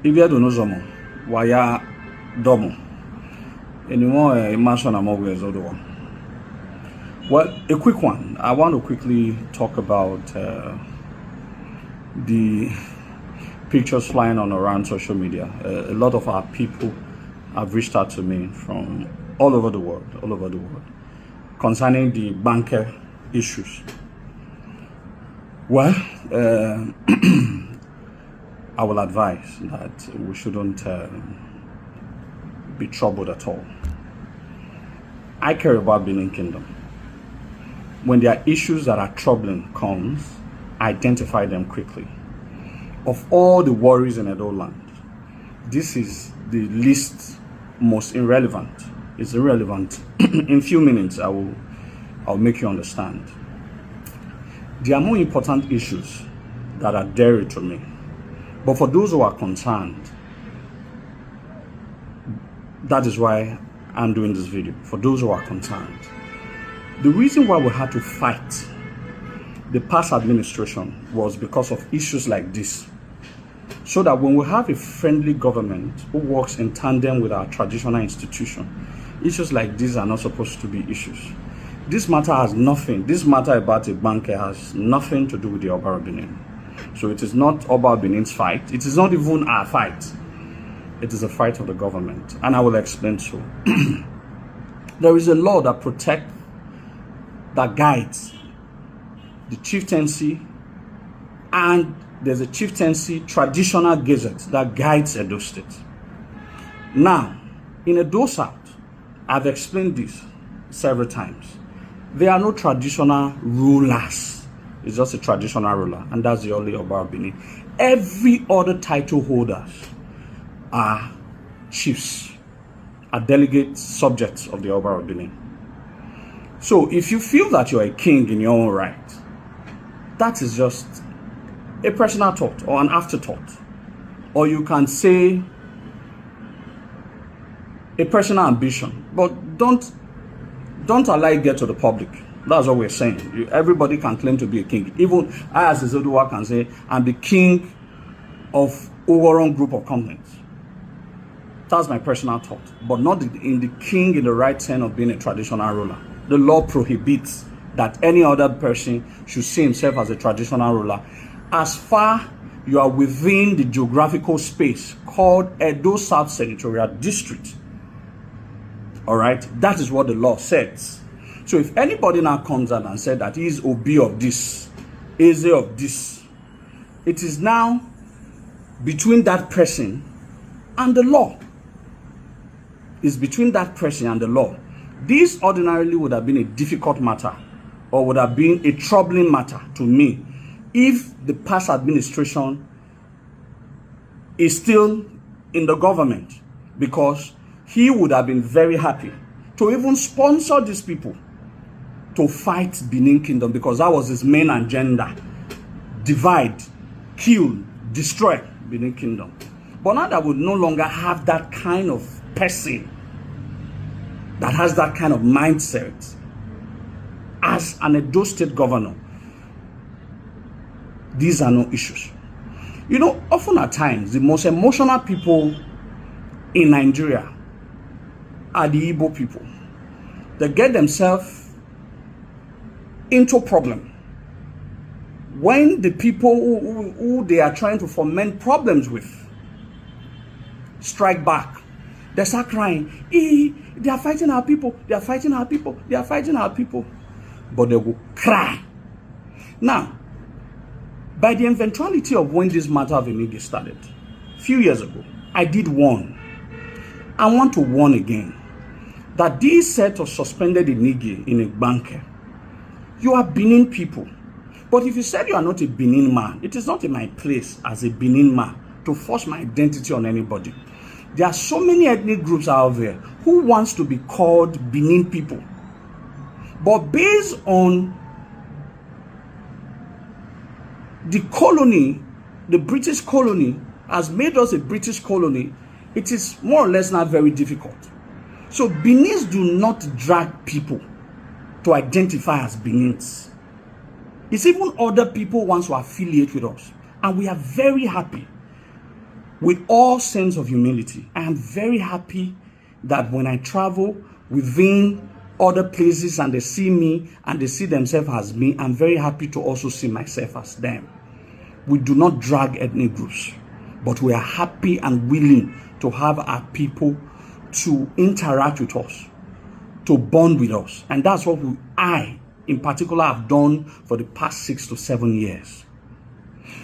If don't know some, why ya domo? Anymore, Imasuen Amowie is other one. Well, a quick one. I want to quickly talk about the pictures flying on around social media. A lot of our people have reached out to me from all over the world, concerning the Igbanke issues. Well, I will advise that we shouldn't be troubled at all. I care about Benin Kingdom. When there are issues that are troubling comes, identify them quickly. Of all the worries in Edo land, this is the least most irrelevant. It's irrelevant. In few minutes, I'll make you understand. There are more important issues that are dear to me. But for those who are concerned, that is why I'm doing this video. For those who are concerned, the reason why we had to fight the past administration was because of issues like this. So that when we have a friendly government who works in tandem with our traditional institution, issues like these are not supposed to be issues. This matter has nothing, this matter about Igbanke has nothing to do with the Oba of Benin. So it is not Oba of Benin's fight. It is not even our fight. It is a fight of the government. And I will explain so. There is a law that protects, that guides the chieftaincy, and there's a chieftaincy traditional gazette that guides Edo State. Now, in Edo South, I've explained this several times. There are no traditional rulers. It's just a traditional ruler, and that's the only Oba of Benin. Every other title holders are chiefs, are delegate subjects of the Oba of Benin. So if you feel that you're a king in your own right, that is just a personal thought or an afterthought. Or you can say a personal ambition, but don't allow it get to the public. That's what we're saying. Everybody can claim to be a king. Even I as a Zoduwa can say, I'm the king of Ugoron group of companies. That's my personal thought, but not in the king in the right sense of being a traditional ruler. The law prohibits that any other person should see himself as a traditional ruler as far you are within the geographical space called Edo South Senatorial District. All right, that is what the law says. So if anybody now comes out and said that he is Obi of this, Eze of this, it is now between that person and the law. It's between that person and the law. This ordinarily would have been a difficult matter, or would have been a troubling matter to me if the past administration is still in the government, because he would have been very happy to even sponsor these people to fight Benin Kingdom, because that was his main agenda: divide, kill, destroy Benin Kingdom. But now that we no longer have that kind of person that has that kind of mindset as an Edo State governor, these are no issues. You know, often at times, the most emotional people in Nigeria are the Igbo people. They get themselves into problem when the people who they are trying to foment problems with strike back. They start crying, they are fighting our people, they are fighting our people, they are fighting our people. But they will cry. Now, by the eventuality of when this matter of Enige started, a few years ago, I did warn. I want to warn again that this set of suspended Enige in Igbanke, you are Benin people. But if you said you are not a Benin man, it is not in my place as a Benin man to force my identity on anybody. There are so many ethnic groups out there who wants to be called Benin people. But based on the colony, the British colony has made us a British colony, it is more or less not very difficult. So Benins do not drag people to identify as Benins. It's even other people wants to affiliate with us. And we are very happy with all sense of humility. I am very happy that when I travel within other places and they see me and they see themselves as me, I'm very happy to also see myself as them. We do not drag ethnic groups, but we are happy and willing to have our people to interact with us, to bond with us. And that's what I, in particular, have done for the past 6 to 7 years.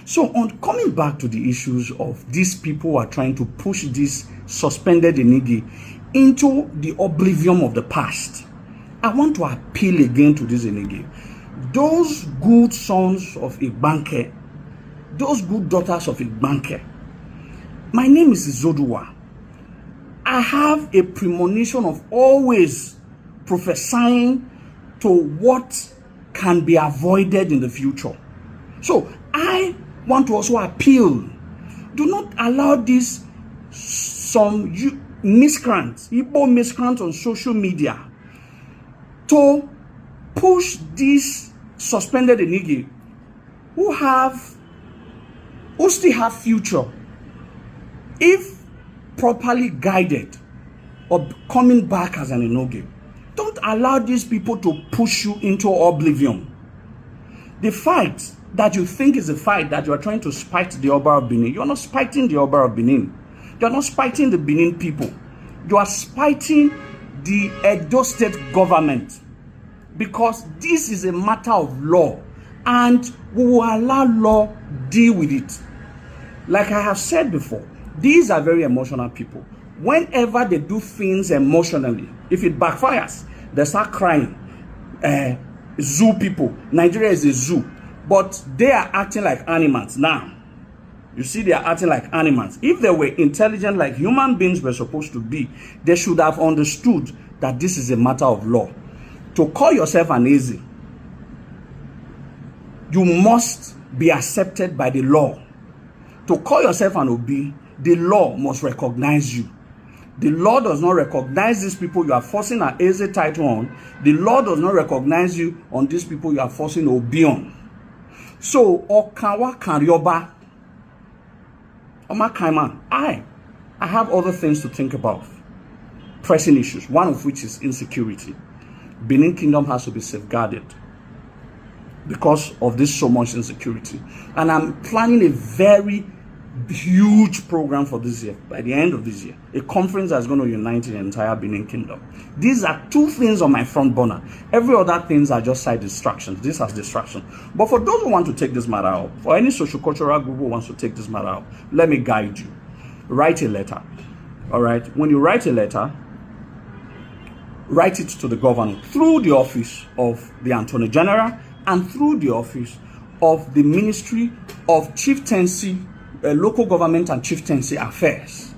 So on coming back to the issues of these people who are trying to push this suspended Enigi into the oblivion of the past, I want to appeal again to this Enigi. Those good sons of Igbanke, those good daughters of Igbanke, my name is Zodua. I have a premonition of always prophesying to what can be avoided in the future. So I want to also appeal. Do not allow this some miscreants, Igbo miscreants on social media to push this suspended Enigi who still have future if properly guided or coming back as an Enigi. Don't allow these people to push you into oblivion. The fight that you think is a fight that you are trying to spite the Oba of Benin, you're not spiting the Oba of Benin. You're not spiting the Benin people. You are spiting the Edo State government, because this is a matter of law and we will allow law deal with it. Like I have said before, these are very emotional people. Whenever they do things emotionally, if it backfires, they start crying. Zoo people, Nigeria is a zoo. But they are acting like animals now. You see, they are acting like animals. If they were intelligent like human beings were supposed to be, they should have understood that this is a matter of law. To call yourself an Eze, you must be accepted by the law. To call yourself an Obi, the law must recognize you. The law does not recognize these people you are forcing an Eze title on. The law does not recognize you on these people you are forcing Obi on. So, Okawa Karyoba, Oma Kaiman, I have other things to think about. Pressing issues, one of which is insecurity. Benin Kingdom has to be safeguarded because of this so much insecurity. And I'm planning a very huge program for this year, by the end of this year. A conference that's going to unite the entire Benin Kingdom. These are two things on my front burner. Every other things are just side distractions. This has distraction. But for those who want to take this matter out, for any socio-cultural group who wants to take this matter out, let me guide you. Write a letter. All right? When you write a letter, write it to the governor through the office of the Attorney General and through the office of the Ministry of Chieftaincy, Local Government and Chieftaincy Affairs.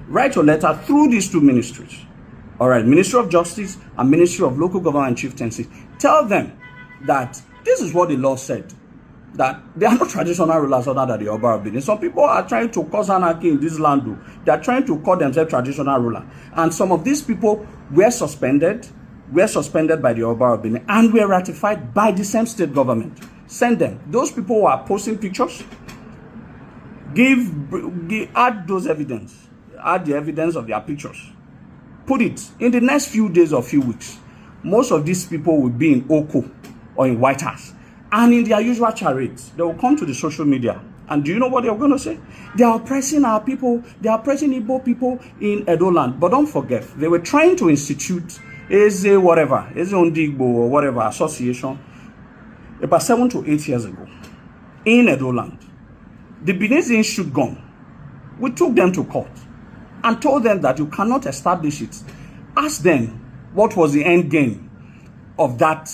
Write your letter through these two ministries. All right, Ministry of Justice and Ministry of Local Government and Chieftaincy. Tell them that this is what the law said, that they are not traditional rulers other than the Oba of Benin. Some people are trying to cause anarchy in this land. They are trying to call themselves traditional ruler. And some of these people were suspended by the Oba of Benin and were ratified by the same state government. Send them. Those people who are posting pictures, add those evidence. Add the evidence of their pictures. Put it in the next few days or few weeks. Most of these people will be in Oko or in White House. And in their usual charades, they will come to the social media. And do you know what they are going to say? They are oppressing our people. They are oppressing Igbo people in Edo land. But don't forget, they were trying to institute Eze Ondigbo or whatever association about 7 to 8 years ago in Edo land. The Benin shoot gun. We took them to court and told them that you cannot establish it. Ask them what was the end game of that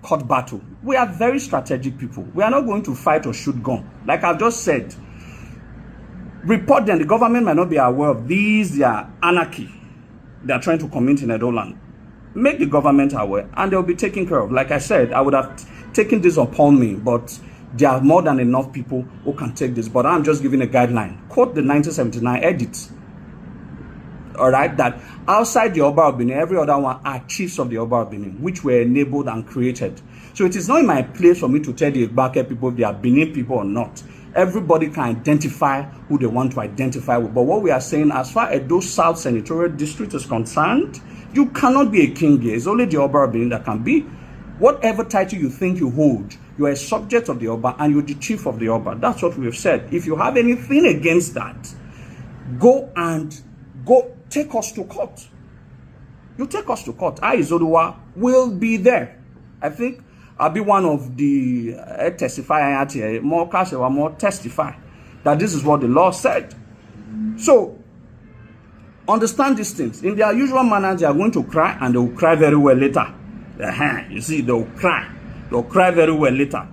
court battle. We are very strategic people. We are not going to fight or shoot gun. Like I've just said, report them. The government might not be aware of these. They are anarchy. They are trying to commit in Edo land. Make the government aware and they'll be taken care of. Like I said, I would have taken this upon me, but there are more than enough people who can take this. But I'm just giving a guideline. Quote the 1979 edit. All right, that outside the Oba of Benin, every other one are chiefs of the Oba of Benin, which were enabled and created. So it is not in my place for me to tell the Igbanke people if they are Benin people or not. Everybody can identify who they want to identify with. But what we are saying, as far as those South Senatorial District is concerned, you cannot be a king here. It's only the Oba of Benin that can be. Whatever title you think you hold, you are a subject of the Oba and you're the chief of the Oba. That's what we have said. If you have anything against that, go take us to court. You take us to court. I, Izoduwa, will be there. I think I'll be one of the testifying, more testify that this is what the law said. So, understand these things. In their usual manner, they are going to cry, and they will cry very well later. You see, they will cry. They will cry very well later.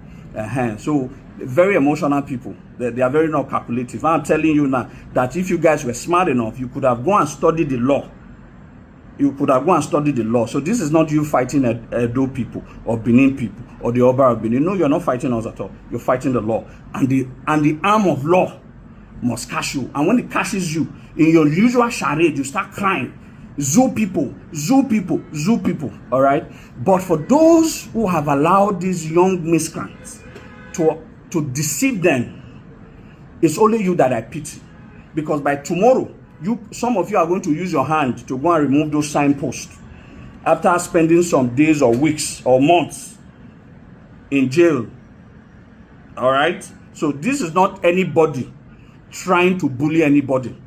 So, very emotional people. They are very not calculative. I'm telling you now that if you guys were smart enough, you could have gone and studied the law. You could have gone and studied the law. So this is not you fighting Edo people or Benin people or the Oba of Benin. No, you're not fighting us at all. You're fighting the law. And the arm of law must catch you. And when it catches you, in your usual charade, you start crying. Zoo people, zoo people, zoo people. All right? But for those who have allowed these young miscreants to deceive them, it's only you that I pity. Because by tomorrow, some of you are going to use your hand to go and remove those signposts after spending some days or weeks or months in jail. All right? So this is not anybody trying to bully anybody.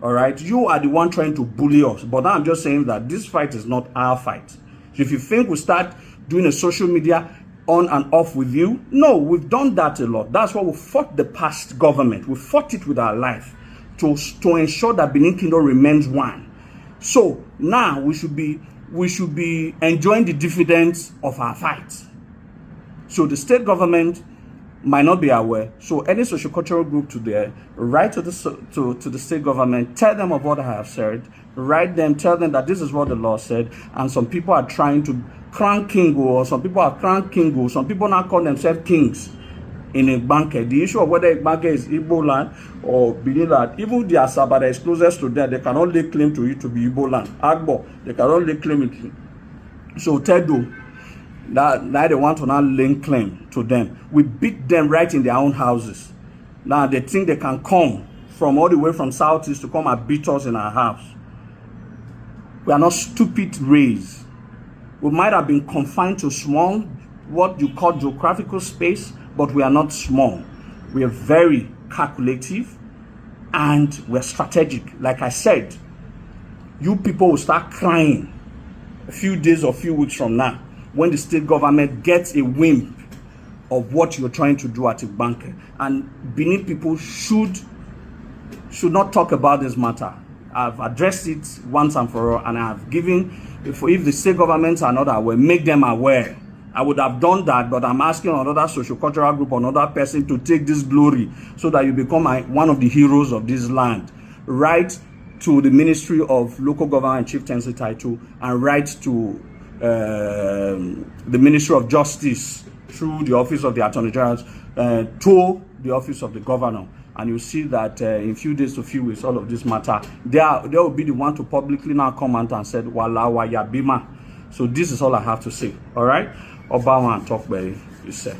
All right? You are the one trying to bully us. But I'm just saying that this fight is not our fight. So if you think we start doing a social media on and off with you, no, we've done that a lot. That's why we fought the past government. We fought it with our life. To ensure that Benin Kingdom remains one. So now we should be enjoying the dividends of our fight. So the state government might not be aware. So any sociocultural group today, write to the state government, tell them of what I have said, write them, tell them that this is what the law said, and some people are trying to crown Kingo, or some people are crowned Kingo, some people now call themselves kings in Igbanke. The issue of whether Igbanke is Igbo land or Benin land, even the Asaba that is closest to them, they cannot lay claim to it to be Igbo land. Agbo, they cannot lay claim it. So Tedo, now they want to now lay claim to them. We beat them right in their own houses. Now they think they can come from all the way from Southeast to come and beat us in our house. We are not stupid race. We might have been confined to small, what you call geographical space, but we are not small. We are very calculative and we're strategic. Like I said, you people will start crying a few days or a few weeks from now when the state government gets a whim of what you're trying to do at Igbanke. And Benin people should not talk about this matter. I've addressed it once and for all, and I've given, if the state governments are not aware, make them aware. I would have done that, but I'm asking another sociocultural group, another person to take this glory so that you become one of the heroes of this land. Write to the Ministry of Local Government and Chieftaincy Title, and write to the Ministry of Justice through the Office of the Attorney General to the Office of the Governor. And you see that in few days to few weeks, all of this matter, they will be the one to publicly now come out and said, Wala wa ya bima. So this is all I have to say. All right? Obama and talk, baby. You said.